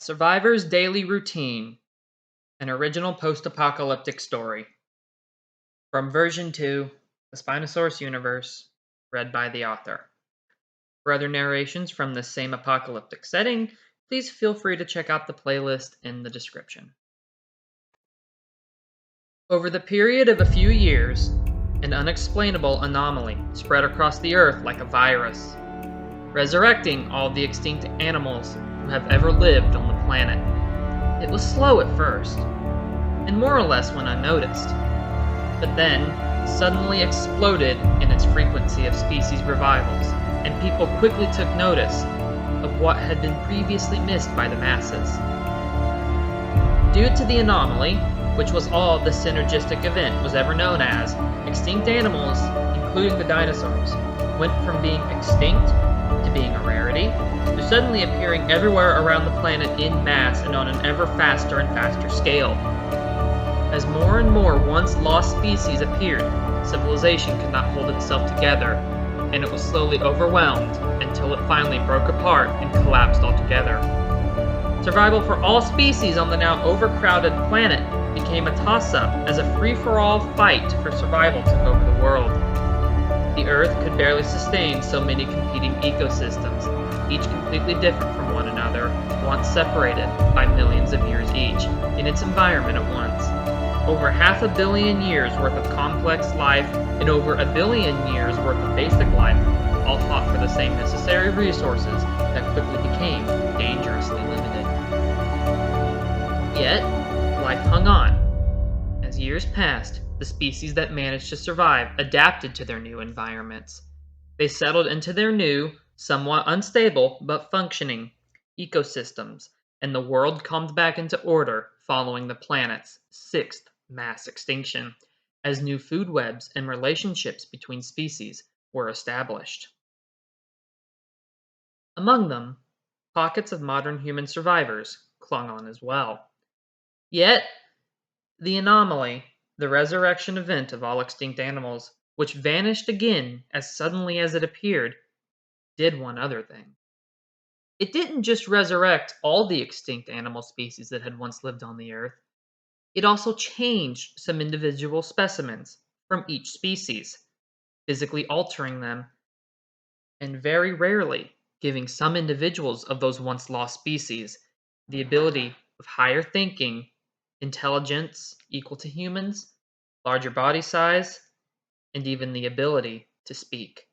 Survivor's Daily Routine, an original post-apocalyptic story. From version 2, the Spinosaurus universe, read by the author. For other narrations from this same apocalyptic setting, please feel free to check out the playlist in the description. Over the period of a few years, an unexplainable anomaly spread across the Earth like a virus, resurrecting all the extinct animals who have ever lived on the planet. It was slow at first, and more or less went unnoticed, but then suddenly exploded in its frequency of species revivals, and people quickly took notice of what had been previously missed by the masses. Due to the anomaly, which was all the synergistic event was ever known as, extinct animals, including the dinosaurs, went from being extinct to being a rarity, to suddenly appearing everywhere around the planet in mass and on an ever faster and faster scale. As more and more once lost species appeared, civilization could not hold itself together, and it was slowly overwhelmed until it finally broke apart and collapsed altogether. Survival for all species on the now overcrowded planet became a toss-up as a free-for-all fight for survival took over the world. The Earth could barely sustain so many competing ecosystems, each completely different from one another, once separated by millions of years each, in its environment at once. Over 500 million years worth of complex life and over 1 billion years worth of basic life, all fought for the same necessary resources that quickly became dangerously limited. Yet, life hung on. As years passed, the species that managed to survive adapted to their new environments. They settled into their new, somewhat unstable but functioning ecosystems, and the world calmed back into order following the planet's 6th mass extinction, as new food webs and relationships between species were established. Among them, pockets of modern human survivors clung on as well. Yet, the anomaly, the resurrection event of all extinct animals, which vanished again as suddenly as it appeared, did one other thing. It didn't just resurrect all the extinct animal species that had once lived on the Earth. It also changed some individual specimens from each species, physically altering them, and very rarely giving some individuals of those once lost species the ability of higher thinking, intelligence equal to humans, larger body size, and even the ability to speak.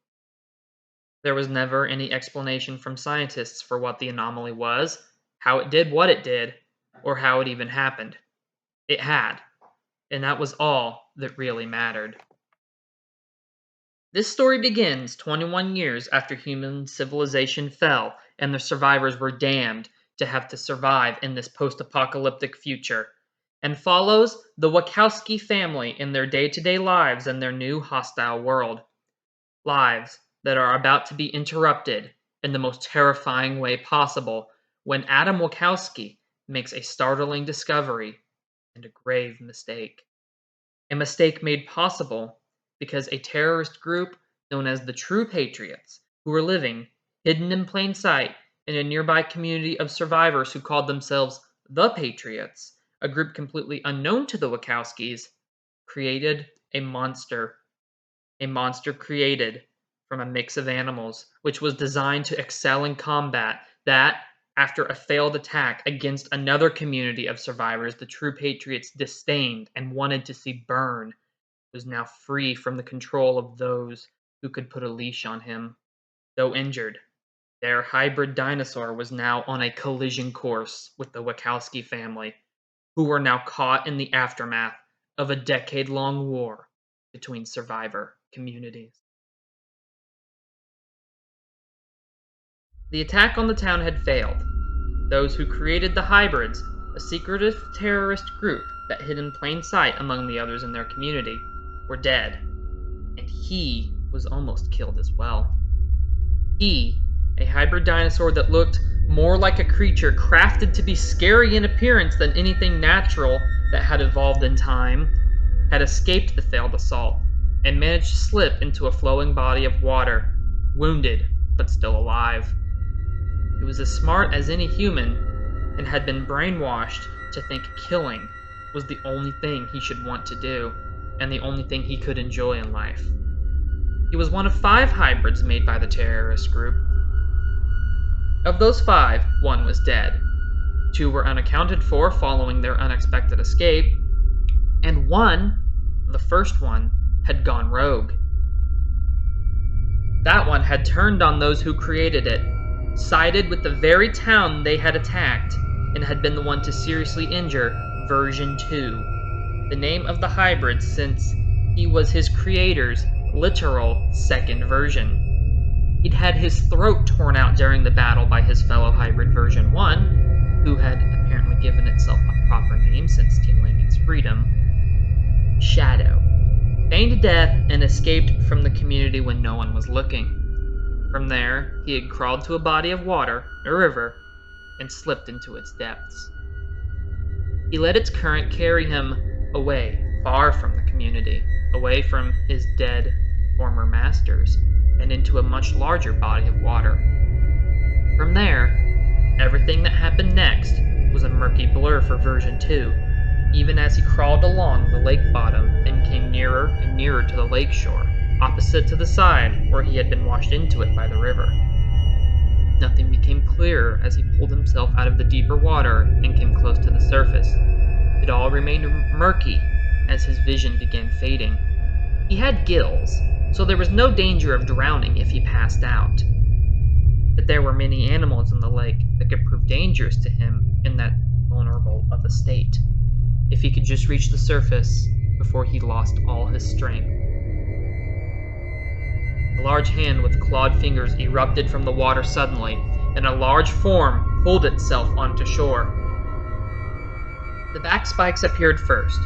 There was never any explanation from scientists for what the anomaly was, how it did what it did, or how it even happened. It had, and that was all that really mattered. This story begins 21 years after human civilization fell and the survivors were damned to have to survive in this post-apocalyptic future, and follows the Wachowski family in their day-to-day lives in their new hostile world. Lives that are about to be interrupted in the most terrifying way possible when Adam Wachowski makes a startling discovery and a grave mistake. A mistake made possible because a terrorist group known as the True Patriots, who were living hidden in plain sight in a nearby community of survivors who called themselves the Patriots, a group completely unknown to the Wachowskis, created a monster. A monster created from a mix of animals, which was designed to excel in combat that, after a failed attack against another community of survivors the True Patriots disdained and wanted to see burn, was now free from the control of those who could put a leash on him. Though injured, their hybrid dinosaur was now on a collision course with the Wachowski family, who were now caught in the aftermath of a decade-long war between survivor communities. The attack on the town had failed. Those who created the hybrids, a secretive terrorist group that hid in plain sight among the others in their community, were dead, and he was almost killed as well. He, a hybrid dinosaur that looked more like a creature crafted to be scary in appearance than anything natural that had evolved in time, had escaped the failed assault and managed to slip into a flowing body of water, wounded but still alive. He was as smart as any human, and had been brainwashed to think killing was the only thing he should want to do, and the only thing he could enjoy in life. He was one of 5 hybrids made by the terrorist group. Of those 5, 1 was dead. 2 were unaccounted for following their unexpected escape, and 1, the first one, had gone rogue. That one had turned on those who created it, sided with the very town they had attacked, and had been the one to seriously injure Version 2, the name of the hybrid since he was his creator's literal second version. He'd had his throat torn out during the battle by his fellow hybrid Version 1, who had apparently given itself a proper name since stealing its freedom, Shadow. Feigned death and escaped from the community when no one was looking. From there, he had crawled to a body of water, a river, and slipped into its depths. He let its current carry him away, far from the community, away from his dead former masters, and into a much larger body of water. From there, everything that happened next was a murky blur for Version 2, even as he crawled along the lake bottom and came nearer and nearer to the lake shore, opposite to the side where he had been washed into it by the river. Nothing became clearer as he pulled himself out of the deeper water and came close to the surface. It all remained murky as his vision began fading. He had gills, so there was no danger of drowning if he passed out. But there were many animals in the lake that could prove dangerous to him in that vulnerable of a state, if he could just reach the surface before he lost all his strength. A large hand with clawed fingers erupted from the water suddenly, and a large form pulled itself onto shore. The back spikes appeared first,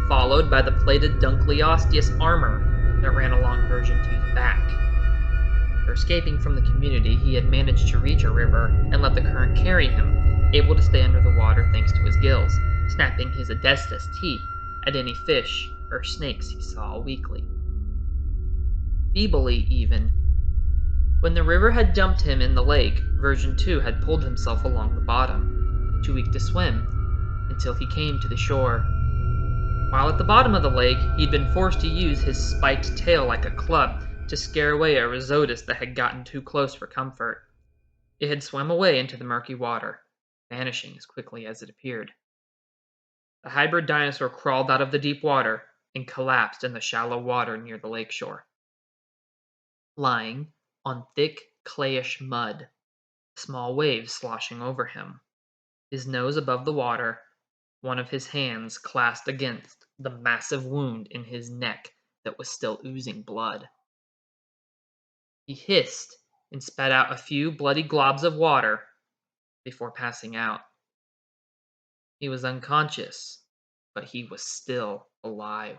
followed by the plated dunkleosteus armor that ran along Version 2's back. After escaping from the community, he had managed to reach a river and let the current carry him, able to stay under the water thanks to his gills, snapping his adestus teeth at any fish or snakes he saw weakly. Feebly, even. When the river had dumped him in the lake, Version 2 had pulled himself along the bottom, too weak to swim, until he came to the shore. While at the bottom of the lake, he'd been forced to use his spiked tail like a club to scare away a risodus that had gotten too close for comfort. It had swum away into the murky water, vanishing as quickly as it appeared. The hybrid dinosaur crawled out of the deep water and collapsed in the shallow water near the lake shore. Lying on thick, clayish mud, small waves sloshing over him, his nose above the water, one of his hands clasped against the massive wound in his neck that was still oozing blood. He hissed and spat out a few bloody globs of water before passing out. He was unconscious, but he was still alive.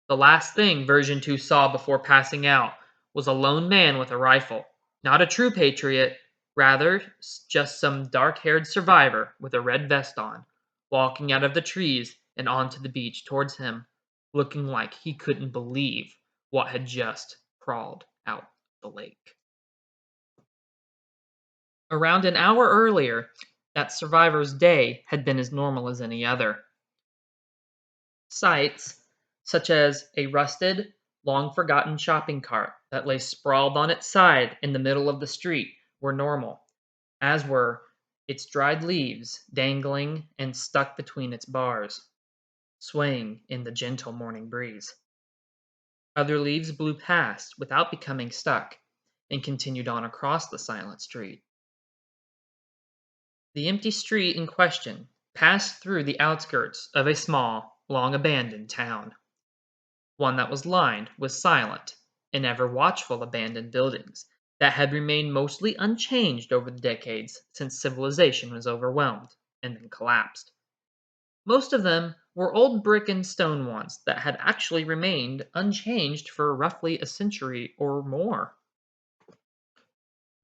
The last thing Version 2 saw before passing out was a lone man with a rifle. Not a true patriot, rather just some dark-haired survivor with a red vest on, walking out of the trees and onto the beach towards him, looking like he couldn't believe what had just crawled out the lake. Around an hour earlier, that survivor's day had been as normal as any other. Sights, such as a rusted, long-forgotten shopping cart that lay sprawled on its side in the middle of the street, were normal, as were its dried leaves dangling and stuck between its bars, swaying in the gentle morning breeze. Other leaves blew past without becoming stuck and continued on across the silent street. The empty street in question passed through the outskirts of a small, long-abandoned town, one that was lined with silent and ever-watchful abandoned buildings that had remained mostly unchanged over the decades since civilization was overwhelmed and then collapsed. Most of them were old brick and stone ones that had actually remained unchanged for roughly a century or more.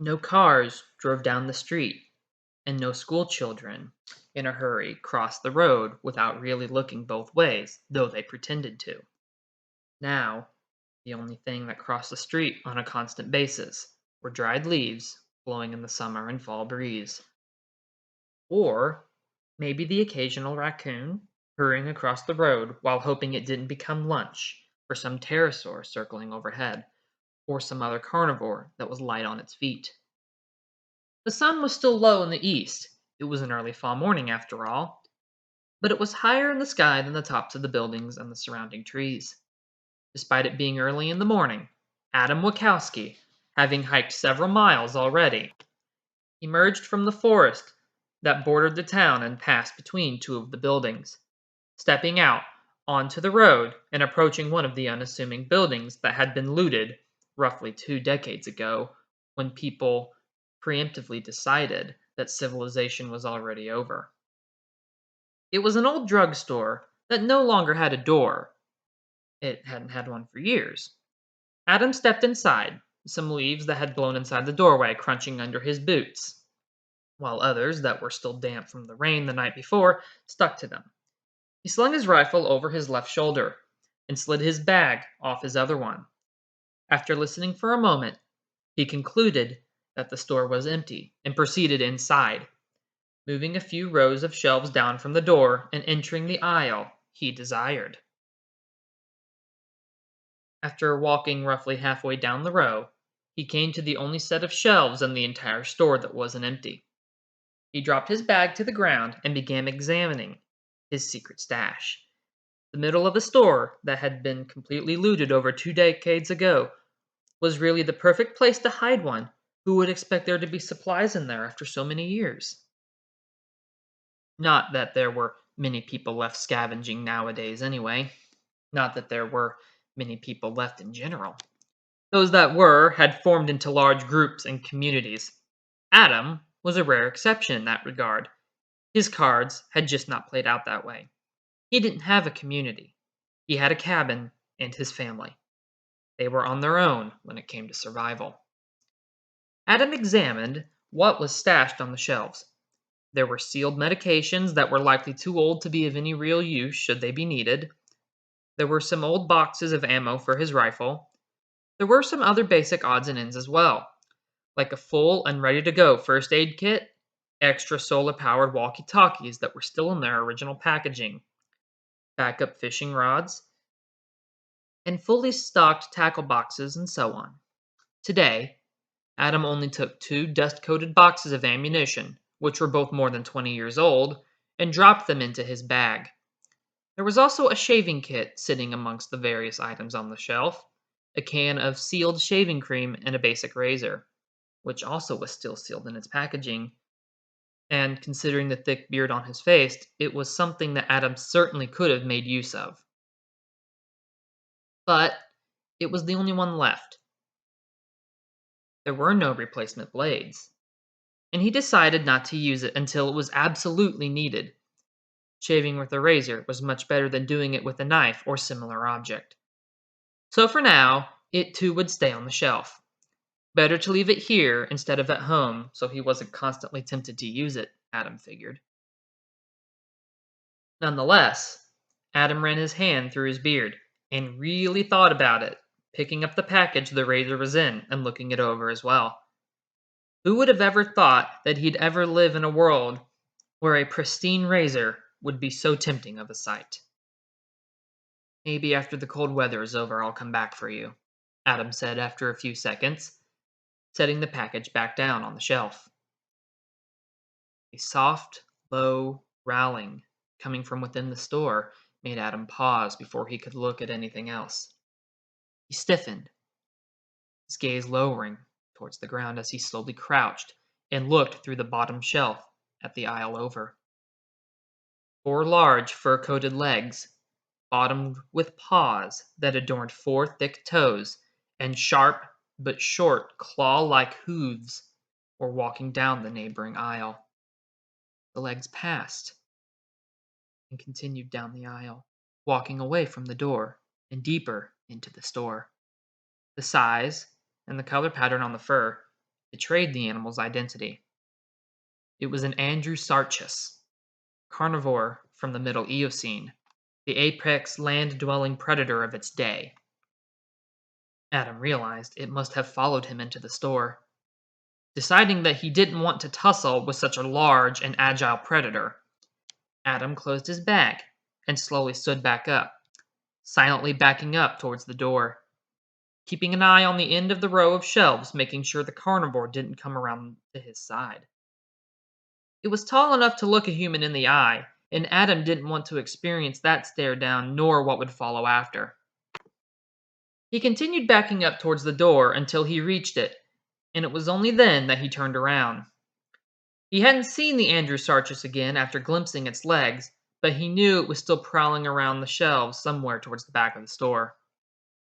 No cars drove down the street, and no school children in a hurry crossed the road without really looking both ways, though they pretended to. Now, the only thing that crossed the street on a constant basis were dried leaves blowing in the summer and fall breeze. Or maybe the occasional raccoon hurrying across the road while hoping it didn't become lunch for some pterosaur circling overhead, or some other carnivore that was light on its feet. The sun was still low in the east. It was an early fall morning after all, but it was higher in the sky than the tops of the buildings and the surrounding trees. Despite it being early in the morning, Adam Wachowski, having hiked several miles already, emerged from the forest that bordered the town and passed between two of the buildings, stepping out onto the road and approaching one of the unassuming buildings that had been looted roughly 2 decades ago when people preemptively decided that civilization was already over. It was an old drugstore that no longer had a door. It hadn't had one for years. Adam stepped inside, some leaves that had blown inside the doorway crunching under his boots, while others that were still damp from the rain the night before stuck to them. He slung his rifle over his left shoulder and slid his bag off his other one. After listening for a moment, he concluded that the store was empty and proceeded inside, moving a few rows of shelves down from the door and entering the aisle he desired. After walking roughly halfway down the row, he came to the only set of shelves in the entire store that wasn't empty. He dropped his bag to the ground and began examining his secret stash. The middle of a store that had been completely looted over 2 decades ago was really the perfect place to hide one. Who would expect there to be supplies in there after so many years? Not that there were many people left scavenging nowadays, anyway. Not that there were many people left in general. Those that were had formed into large groups and communities. Adam was a rare exception in that regard. His cards had just not played out that way. He didn't have a community. He had a cabin and his family. They were on their own when it came to survival. Adam examined what was stashed on the shelves. There were sealed medications that were likely too old to be of any real use should they be needed. There were some old boxes of ammo for his rifle. There were some other basic odds and ends as well, like a full and ready to go first aid kit, extra solar powered walkie talkies that were still in their original packaging, backup fishing rods, and fully stocked tackle boxes, and so on. Today, Adam only took 2 dust-coated boxes of ammunition, which were both more than 20 years old, and dropped them into his bag. There was also a shaving kit sitting amongst the various items on the shelf, a can of sealed shaving cream, and a basic razor, which also was still sealed in its packaging. And considering the thick beard on his face, it was something that Adam certainly could have made use of. But it was the only one left. There were no replacement blades, and he decided not to use it until it was absolutely needed. Shaving with a razor was much better than doing it with a knife or similar object. So for now, it too would stay on the shelf. Better to leave it here instead of at home so he wasn't constantly tempted to use it, Adam figured. Nonetheless, Adam ran his hand through his beard and really thought about it, picking up the package the razor was in and looking it over as well. Who would have ever thought that he'd ever live in a world where a pristine razor would be so tempting of a sight? Maybe after the cold weather is over, I'll come back for you, Adam said after a few seconds, setting the package back down on the shelf. A soft, low growling coming from within the store made Adam pause before he could look at anything else. He stiffened, his gaze lowering towards the ground as he slowly crouched and looked through the bottom shelf at the aisle over. 4 large fur-coated legs, bottomed with paws that adorned 4 thick toes, and sharp but short claw-like hooves, were walking down the neighboring aisle. The legs passed and continued down the aisle, walking away from the door and deeper into the store. The size and the color pattern on the fur betrayed the animal's identity. It was an Andrewsarchus, carnivore from the Middle Eocene, the apex land-dwelling predator of its day. Adam realized it must have followed him into the store. Deciding that he didn't want to tussle with such a large and agile predator, Adam closed his bag and slowly stood back up, silently backing up towards the door, keeping an eye on the end of the row of shelves, making sure the carnivore didn't come around to his side. It was tall enough to look a human in the eye, and Adam didn't want to experience that stare down nor what would follow after. He continued backing up towards the door until he reached it, and it was only then that he turned around. He hadn't seen the Andrewsarchus again after glimpsing its legs, but he knew it was still prowling around the shelves somewhere towards the back of the store.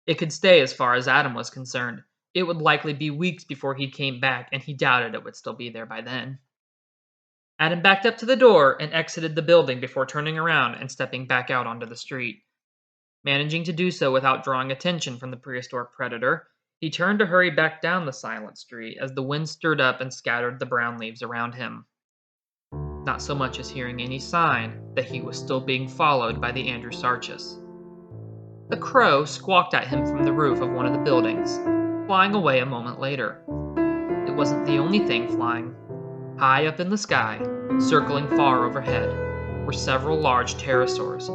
It could stay as far as Adam was concerned. It would likely be weeks before he came back, and he doubted it would still be there by then. Adam backed up to the door and exited the building before turning around and stepping back out onto the street. Managing to do so without drawing attention from the prehistoric predator, he turned to hurry back down the silent street as the wind stirred up and scattered the brown leaves around him, not so much as hearing any sign that he was still being followed by the Andrewsarchus. A crow squawked at him from the roof of one of the buildings, flying away a moment later. It wasn't the only thing flying. High up in the sky, circling far overhead, were several large pterosaurs.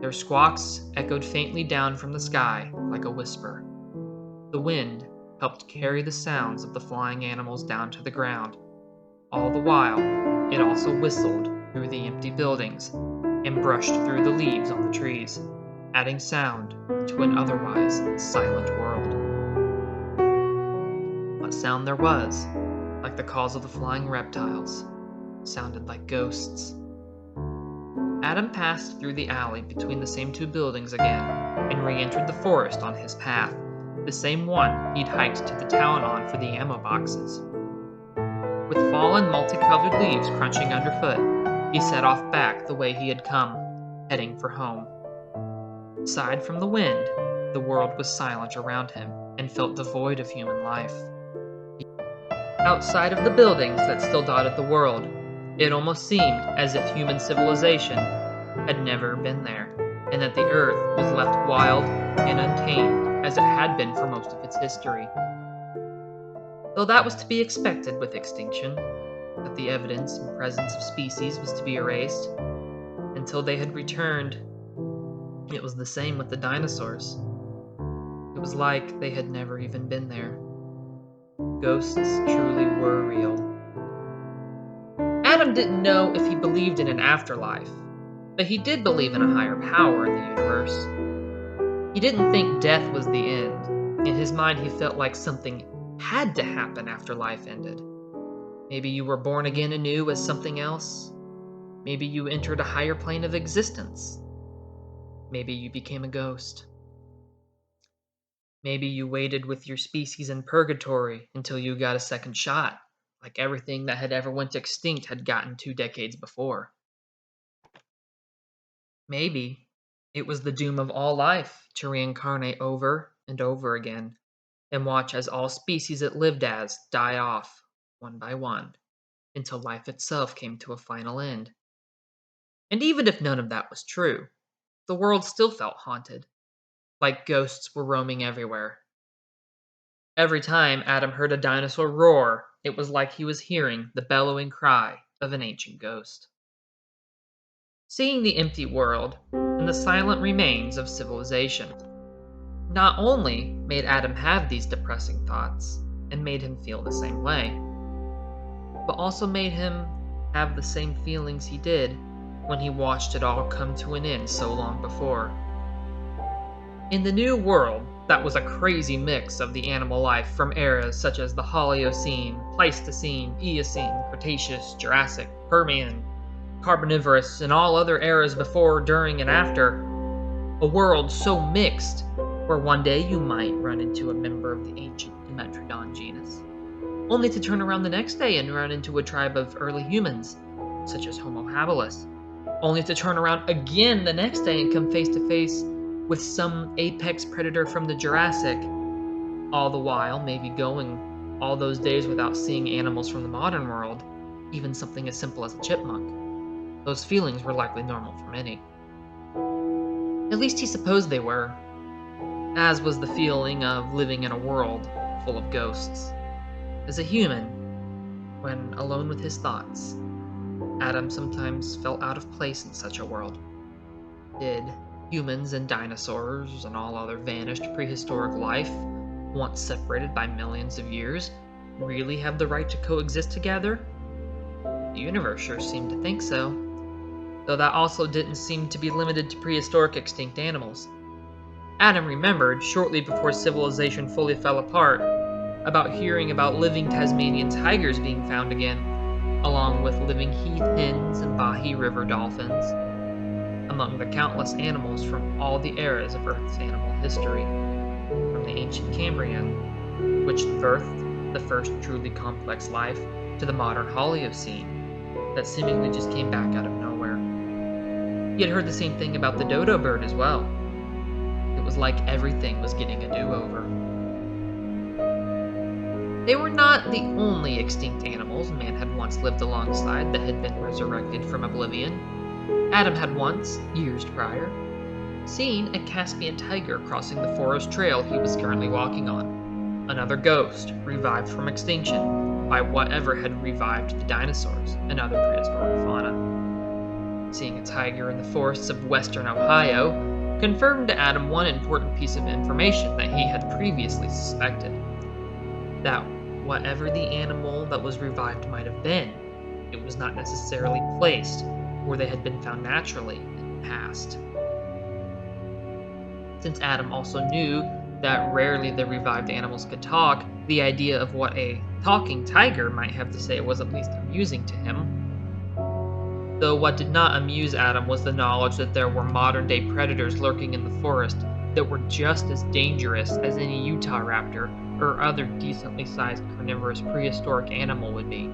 Their squawks echoed faintly down from the sky like a whisper. The wind helped carry the sounds of the flying animals down to the ground. All the while, it also whistled through the empty buildings and brushed through the leaves on the trees, adding sound to an otherwise silent world. What sound there was, like the calls of the flying reptiles, sounded like ghosts. Adam passed through the alley between the same two buildings again and re-entered the forest on his path, the same one he'd hiked to the town on for the ammo boxes. With fallen multicolored leaves crunching underfoot, he set off back the way he had come, heading for home. Aside from the wind, the world was silent around him and felt devoid of human life. Outside of the buildings that still dotted the world, it almost seemed as if human civilization had never been there, and that the earth was left wild and untamed as it had been for most of its history. Though that was to be expected with extinction, that the evidence and presence of species was to be erased until they had returned. It was the same with the dinosaurs. It was like they had never even been there. Ghosts truly were real. Adam didn't know if he believed in an afterlife, but he did believe in a higher power in the universe. He didn't think death was the end. In his mind, he felt like something had to happen after life ended. Maybe you were born again anew as something else. Maybe you entered a higher plane of existence. Maybe you became a ghost. Maybe you waited with your species in purgatory until you got a second shot, like everything that had ever went extinct had gotten 2 decades before. Maybe it was the doom of all life to reincarnate over and over again and watch as all species it lived as die off, one by one, until life itself came to a final end. And even if none of that was true, the world still felt haunted, like ghosts were roaming everywhere. Every time Adam heard a dinosaur roar, it was like he was hearing the bellowing cry of an ancient ghost. Seeing the empty world and the silent remains of civilization not only made Adam have these depressing thoughts and made him feel the same way, but also made him have the same feelings he did when he watched it all come to an end so long before. In the new world, that was a crazy mix of the animal life from eras such as the Holocene, Pleistocene, Eocene, Cretaceous, Jurassic, Permian, Carboniferous, and all other eras before, during, and after. A world so mixed where one day you might run into a member of the ancient Dimetrodon genus, only to turn around the next day and run into a tribe of early humans, such as Homo habilis, only to turn around again the next day and come face to face with some apex predator from the Jurassic, all the while maybe going all those days without seeing animals from the modern world, even something as simple as a chipmunk. Those feelings were likely normal for many. At least he supposed they were, as was the feeling of living in a world full of ghosts. As a human, When alone with his thoughts, Adam sometimes felt out of place in such a world. Did humans and dinosaurs and all other vanished prehistoric life, once separated by millions of years, really have the right to coexist together? The universe sure seemed to think so, though that also didn't seem to be limited to prehistoric extinct animals. Adam remembered, shortly before civilization fully fell apart, about hearing about living Tasmanian tigers being found again, along with living heath hens and Bahi River dolphins, among the countless animals from all the eras of Earth's animal history, from the ancient Cambrian, which birthed the first truly complex life, to the modern Holocene, that seemingly just came back out of nowhere. He had heard the same thing about the dodo bird as well. It was like everything was getting a do-over. They were not the only extinct animals man had once lived alongside that had been resurrected from oblivion. Adam had once, years prior, seen a Caspian tiger crossing the forest trail he was currently walking on. Another ghost, revived from extinction by whatever had revived the dinosaurs and other prehistoric fauna. Seeing a tiger in the forests of western Ohio confirmed to Adam one important piece of information that he had previously suspected. That whatever the animal that was revived might have been, it was not necessarily placed where they had been found naturally in the past. Since Adam also knew that rarely the revived animals could talk, the idea of what a talking tiger might have to say was at least amusing to him. Though what did not amuse Adam was the knowledge that there were modern-day predators lurking in the forest that were just as dangerous as any Utah raptor or other decently sized carnivorous prehistoric animal would be.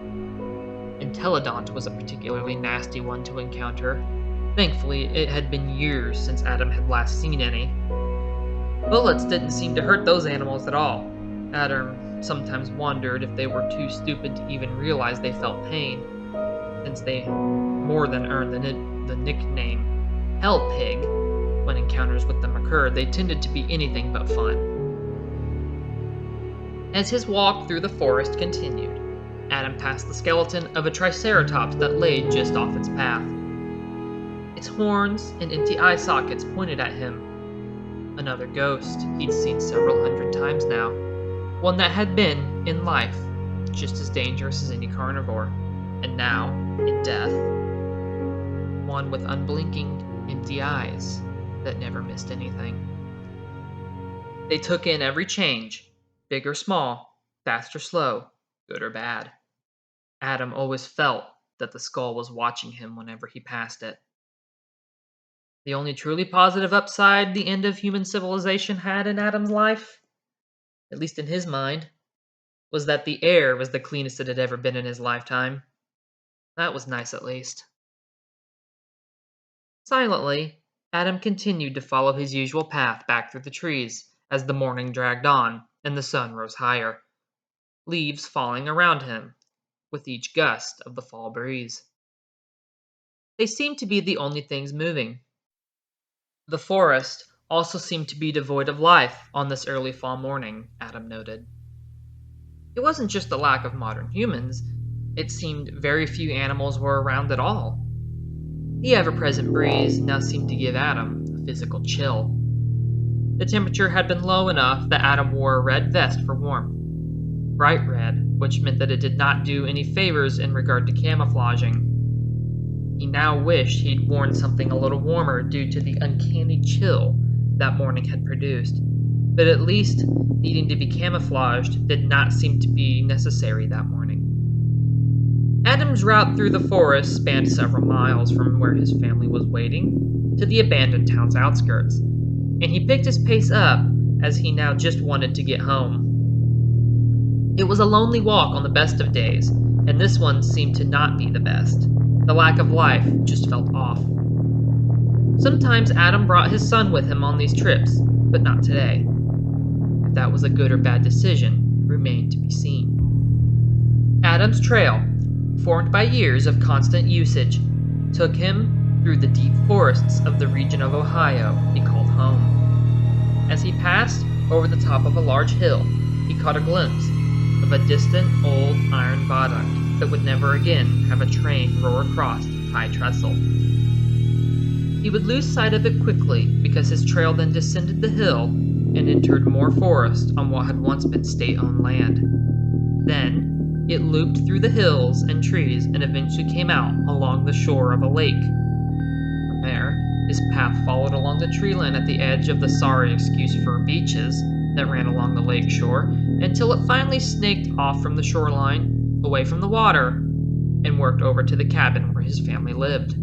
Entelodont was a particularly nasty one to encounter. Thankfully, it had been years since Adam had last seen any. Bullets didn't seem to hurt those animals at all. Adam sometimes wondered if they were too stupid to even realize they felt pain, since they more than earned the nickname Hell Pig. When encounters with them occurred, they tended to be anything but fun. As his walk through the forest continued, Adam passed the skeleton of a triceratops that lay just off its path. Its horns and empty eye sockets pointed at him. Another ghost he'd seen several hundred times now, one that had been, in life, just as dangerous as any carnivore, and now, in death, one with unblinking, empty eyes that never missed anything. They took in every change, big or small, fast or slow, good or bad. Adam always felt that the skull was watching him whenever he passed it. The only truly positive upside the end of human civilization had in Adam's life, at least in his mind, was that the air was the cleanest it had ever been in his lifetime. That was nice at least. Silently, Adam continued to follow his usual path back through the trees as the morning dragged on and the sun rose higher, leaves falling around him with each gust of the fall breeze. They seemed to be the only things moving. The forest also seemed to be devoid of life on this early fall morning, Adam noted. It wasn't just the lack of modern humans, it seemed very few animals were around at all. The ever-present breeze now seemed to give Adam a physical chill. The temperature had been low enough that Adam wore a red vest for warmth. Bright red, which meant that it did not do any favors in regard to camouflaging. He now wished he'd worn something a little warmer due to the uncanny chill that morning had produced, but at least needing to be camouflaged did not seem to be necessary that morning. Adam's route through the forest spanned several miles from where his family was waiting to the abandoned town's outskirts, and he picked his pace up as he now just wanted to get home. It was a lonely walk on the best of days, and this one seemed to not be the best. The lack of life just felt off. Sometimes Adam brought his son with him on these trips, but not today. If that was a good or bad decision remained to be seen. Adam's trail, formed by years of constant usage, took him through the deep forests of the region of Ohio he called home. As he passed over the top of a large hill, he caught a glimpse of a distant old iron viaduct that would never again have a train roar across its high trestle. He would lose sight of it quickly because his trail then descended the hill and entered more forest on what had once been state-owned land. Then, it looped through the hills and trees and eventually came out along the shore of a lake. From there, his path followed along the treeline at the edge of the sorry excuse for beaches that ran along the lake shore until it finally snaked off from the shoreline, away from the water, and worked over to the cabin where his family lived.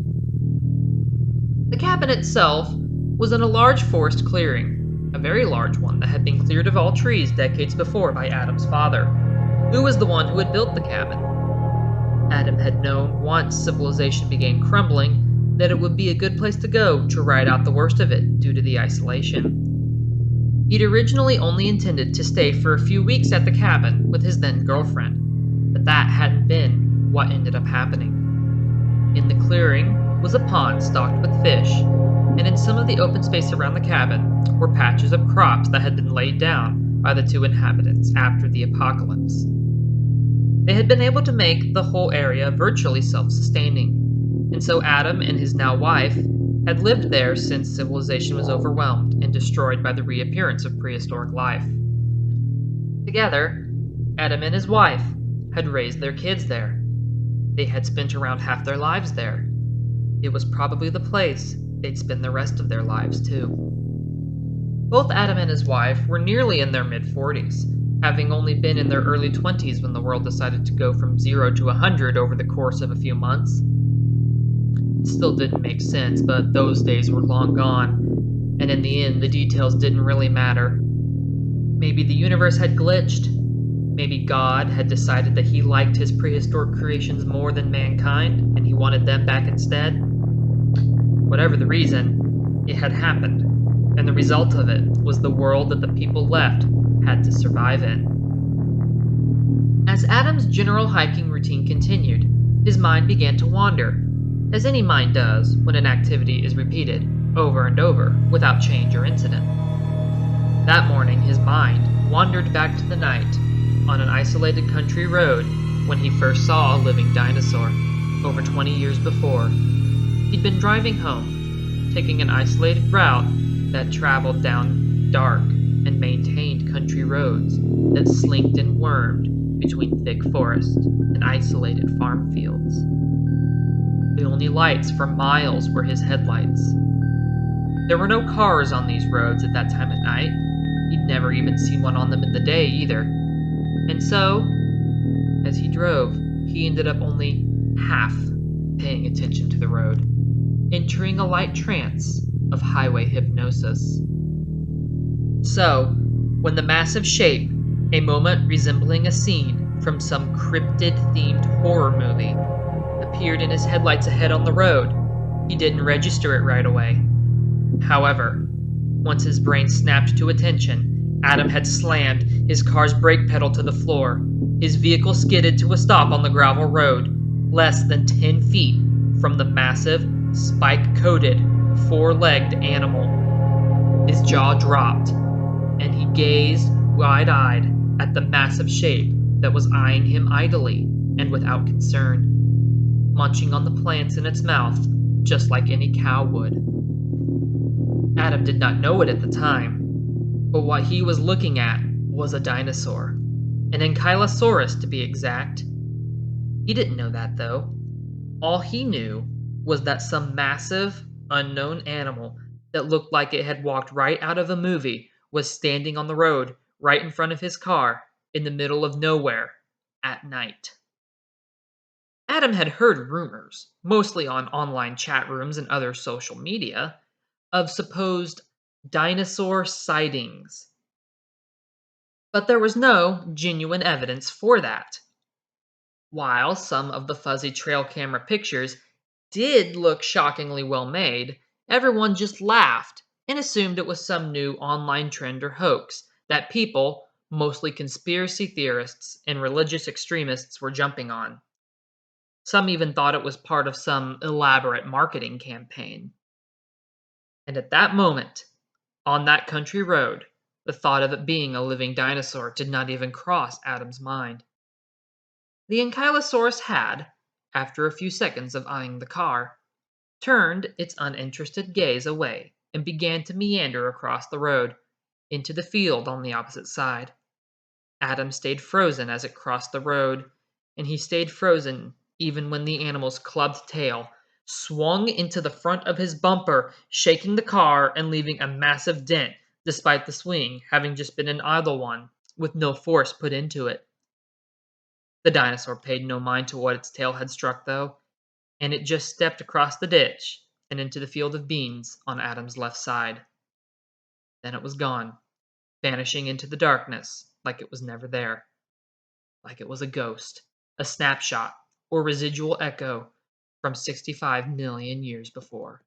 The cabin itself was in a large forest clearing, a very large one that had been cleared of all trees decades before by Adam's father, who was the one who had built the cabin. Adam had known once civilization began crumbling that it would be a good place to go to ride out the worst of it due to the isolation. He'd originally only intended to stay for a few weeks at the cabin with his then girlfriend, but that hadn't been what ended up happening. In the clearing was a pond stocked with fish, and in some of the open space around the cabin were patches of crops that had been laid down by the two inhabitants after the apocalypse. They had been able to make the whole area virtually self-sustaining, and so Adam and his now wife had lived there since civilization was overwhelmed and destroyed by the reappearance of prehistoric life. Together, Adam and his wife had raised their kids there. They had spent around half their lives there. It was probably the place they'd spend the rest of their lives too. Both Adam and his wife were nearly in their mid-40s, having only been in their early 20s when the world decided to go from 0 to 100 over the course of a few months. It still didn't make sense, but those days were long gone, and in the end the details didn't really matter. Maybe the universe had glitched. Maybe God had decided that he liked his prehistoric creations more than mankind, and he wanted them back instead. Whatever the reason, it had happened, and the result of it was the world that the people left had to survive in. As Adam's general hiking routine continued, his mind began to wander, as any mind does when an activity is repeated over and over without change or incident. That morning, his mind wandered back to the night on an isolated country road when he first saw a living dinosaur, over 20 years before. He'd been driving home, taking an isolated route that traveled down dark and maintained country roads that slinked and wormed between thick forest and isolated farm fields. The only lights for miles were his headlights. There were no cars on these roads at that time at night. He'd never even seen one on them in the day either. And so, as he drove, he ended up only half paying attention to the road, entering a light trance of highway hypnosis. So, when the massive shape, a moment resembling a scene from some cryptid-themed horror movie, appeared in his headlights ahead on the road, he didn't register it right away. However, once his brain snapped to attention, Adam had slammed his car's brake pedal to the floor. His vehicle skidded to a stop on the gravel road, less than 10 feet from the massive, spike-coated, four-legged animal. His jaw dropped, and he gazed wide-eyed at the massive shape that was eyeing him idly and without concern, munching on the plants in its mouth just like any cow would. Adam did not know it at the time, but what he was looking at was a dinosaur, an ankylosaurus to be exact. He didn't know that though. All he knew was that some massive, unknown animal that looked like it had walked right out of a movie was standing on the road right in front of his car in the middle of nowhere at night. Adam had heard rumors, mostly on online chat rooms and other social media, of supposed dinosaur sightings. But there was no genuine evidence for that. While some of the fuzzy trail camera pictures did look shockingly well made, everyone just laughed and assumed it was some new online trend or hoax that people, mostly conspiracy theorists and religious extremists, were jumping on. Some even thought it was part of some elaborate marketing campaign. And at that moment, on that country road, the thought of it being a living dinosaur did not even cross Adam's mind. The ankylosaurus had, after a few seconds of eyeing the car, turned its uninterested gaze away and began to meander across the road into the field on the opposite side. Adam stayed frozen as it crossed the road, and he stayed frozen even when the animal's clubbed tail swung into the front of his bumper, shaking the car and leaving a massive dent, despite the swing having just been an idle one, with no force put into it. The dinosaur paid no mind to what its tail had struck, though, and it just stepped across the ditch and into the field of beans on Adam's left side. Then it was gone, vanishing into the darkness like it was never there, like it was a ghost, a snapshot, or residual echo from 65 million years before.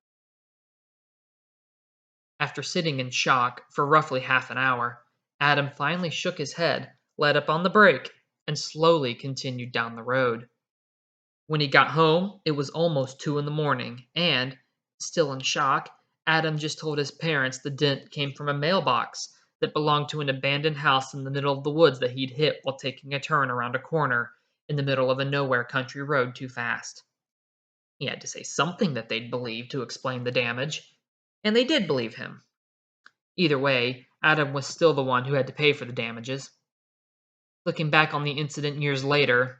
After sitting in shock for roughly half an hour, Adam finally shook his head, let up on the brake, and slowly continued down the road. When he got home, it was almost 2 in the morning, and, still in shock, Adam just told his parents the dent came from a mailbox that belonged to an abandoned house in the middle of the woods that he'd hit while taking a turn around a corner in the middle of a nowhere country road too fast. He had to say something that they'd believe to explain the damage, and they did believe him. Either way, Adam was still the one who had to pay for the damages. Looking back on the incident years later,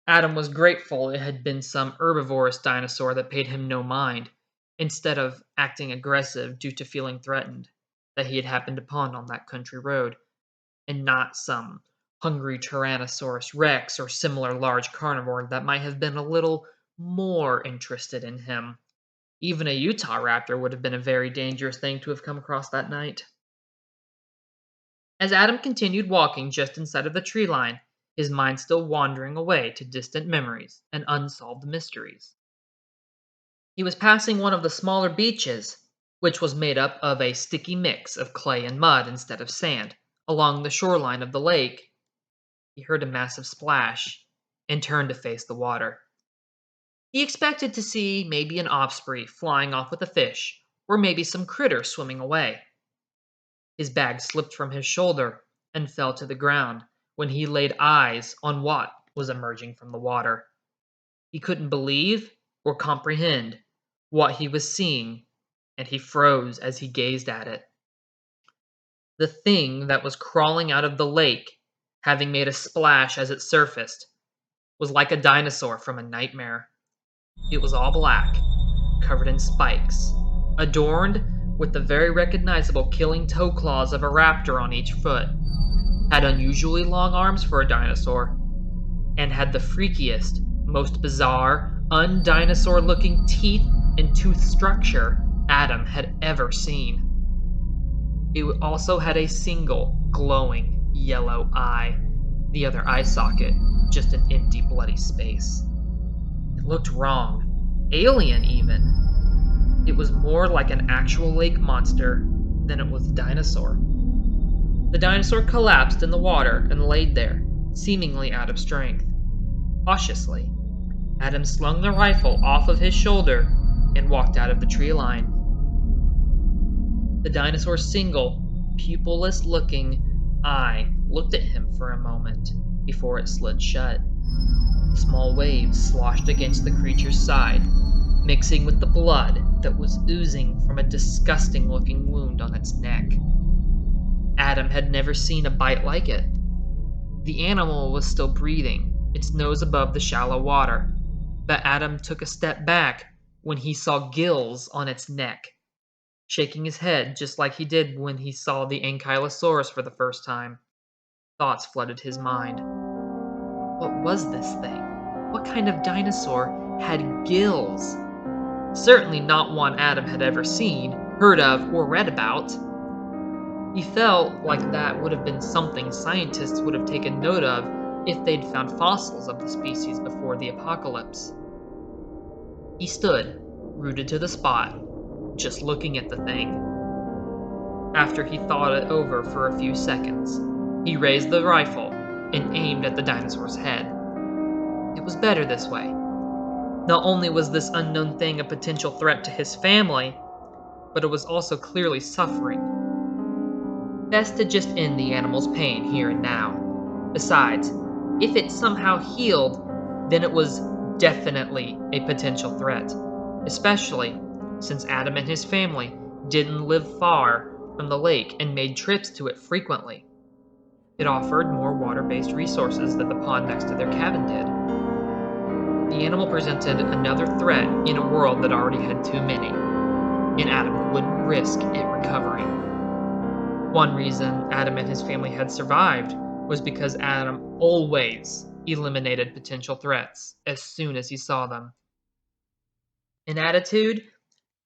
Adam was grateful it had been some herbivorous dinosaur that paid him no mind, instead of acting aggressive due to feeling threatened, that he had happened upon on that country road, and not some hungry Tyrannosaurus Rex or similar large carnivore that might have been a little more interested in him. Even a Utah raptor would have been a very dangerous thing to have come across that night. As Adam continued walking just inside of the tree line, his mind still wandering away to distant memories and unsolved mysteries. He was passing one of the smaller beaches, which was made up of a sticky mix of clay and mud instead of sand, along the shoreline of the lake. He heard a massive splash and turned to face the water. He expected to see maybe an osprey flying off with a fish, or maybe some critter swimming away. His bag slipped from his shoulder and fell to the ground when he laid eyes on what was emerging from the water. He couldn't believe or comprehend what he was seeing, and he froze as he gazed at it. The thing that was crawling out of the lake, having made a splash as it surfaced, was like a dinosaur from a nightmare. It was all black, covered in spikes, adorned with the very recognizable killing toe claws of a raptor on each foot, had unusually long arms for a dinosaur, and had the freakiest, most bizarre, undinosaur-looking teeth and tooth structure Adam had ever seen. It also had a single, glowing, yellow eye, the other eye socket just an empty, bloody space. It looked wrong, alien even. It was more like an actual lake monster than it was a dinosaur. The dinosaur collapsed in the water and laid there, seemingly out of strength. Cautiously, Adam slung the rifle off of his shoulder and walked out of the tree line. The dinosaur's single, pupilless-looking eye looked at him for a moment before it slid shut. Small waves sloshed against the creature's side, mixing with the blood that was oozing from a disgusting-looking wound on its neck. Adam had never seen a bite like it. The animal was still breathing, its nose above the shallow water, but Adam took a step back when he saw gills on its neck, shaking his head just like he did when he saw the ankylosaurus for the first time. Thoughts flooded his mind. What was this thing? What kind of dinosaur had gills? Certainly not one Adam had ever seen, heard of, or read about. He felt like that would have been something scientists would have taken note of if they'd found fossils of the species before the apocalypse. He stood, rooted to the spot, just looking at the thing. After he thought it over for a few seconds, he raised the rifle and aimed at the dinosaur's head. It was better this way. Not only was this unknown thing a potential threat to his family, but it was also clearly suffering. Best to just end the animal's pain here and now. Besides, If it somehow healed, then it was definitely a potential threat, especially since Adam and his family didn't live far from the lake and made trips to it frequently. It offered more water-based resources than the pond next to their cabin did. The animal presented another threat in a world that already had too many, and Adam wouldn't risk it recovering. One reason Adam and his family had survived was because Adam always eliminated potential threats as soon as he saw them. An attitude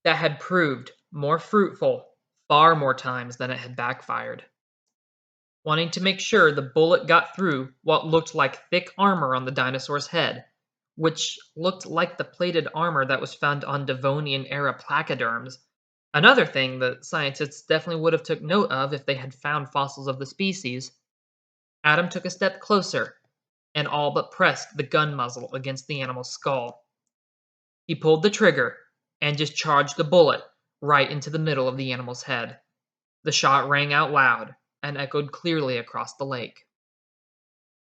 that had proved more fruitful far more times than it had backfired. Wanting to make sure the bullet got through what looked like thick armor on the dinosaur's head, which looked like the plated armor that was found on Devonian-era placoderms. Another thing that scientists definitely would have took note of if they had found fossils of the species. Adam took a step closer and all but pressed the gun muzzle against the animal's skull. He pulled the trigger and discharged the bullet right into the middle of the animal's head. The shot rang out loud and echoed clearly across the lake.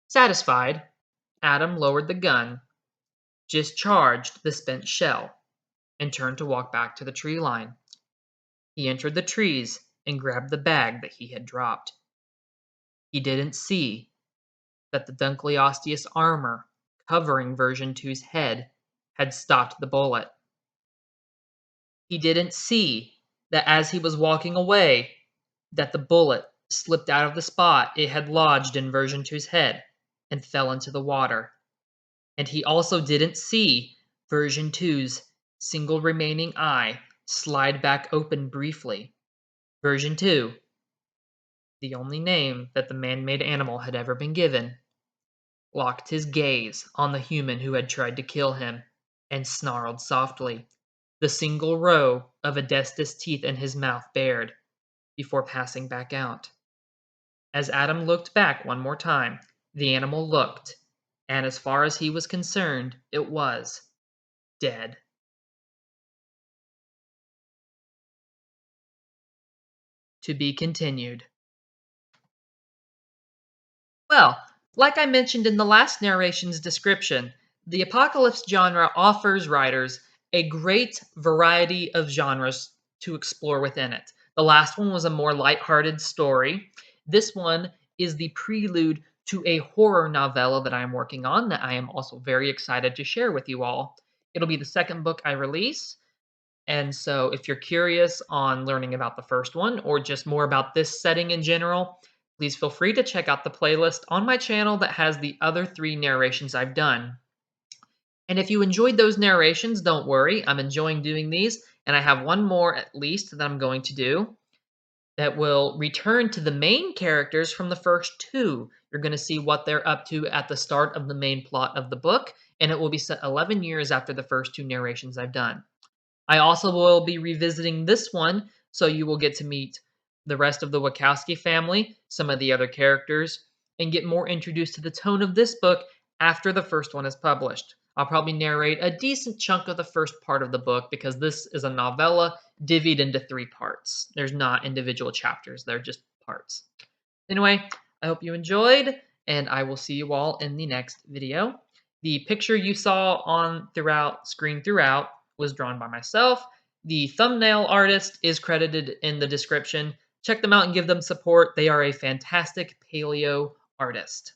Satisfied, Adam lowered the gun, discharged the spent shell, and turned to walk back to the tree line. He entered the trees and grabbed the bag that he had dropped. He didn't see that the Dunkleosteus armor covering version 2's head had stopped the bullet. He didn't see that as he was walking away, that the bullet slipped out of the spot it had lodged in version 2's head and fell into the water. And he also didn't see version 2's single remaining eye slide back open briefly. Version 2, the only name that the man-made animal had ever been given, locked his gaze on the human who had tried to kill him and snarled softly, the single row of Adestus teeth in his mouth bared, before passing back out. As Adam looked back one more time, the animal looked, and as far as he was concerned, it was dead. To be continued. Well, like I mentioned in the last narration's description, the apocalypse genre offers writers a great variety of genres to explore within it. The last one was a more lighthearted story. This one is the prelude to a horror novella that I am working on that I am also very excited to share with you all. It'll be the second book I release. And so, if you're curious on learning about the first one or just more about this setting in general, please feel free to check out the playlist on my channel that has the other 3 narrations I've done. And if you enjoyed those narrations, don't worry, I'm enjoying doing these, and I have one more at least that I'm going to do that will return to the main characters from the first 2. You're going to see what they're up to at the start of the main plot of the book, and it will be set 11 years after the first 2 narrations I've done. I also will be revisiting this one, so you will get to meet the rest of the Wachowski family, some of the other characters, and get more introduced to the tone of this book after the first one is published. I'll probably narrate a decent chunk of the first part of the book because this is a novella divvied into 3 parts. There's not individual chapters, they're just parts. Anyway, I hope you enjoyed, and I will see you all in the next video. The picture you saw on screen throughout was drawn by myself. The thumbnail artist is credited in the description. Check them out and give them support. They are a fantastic paleo artist.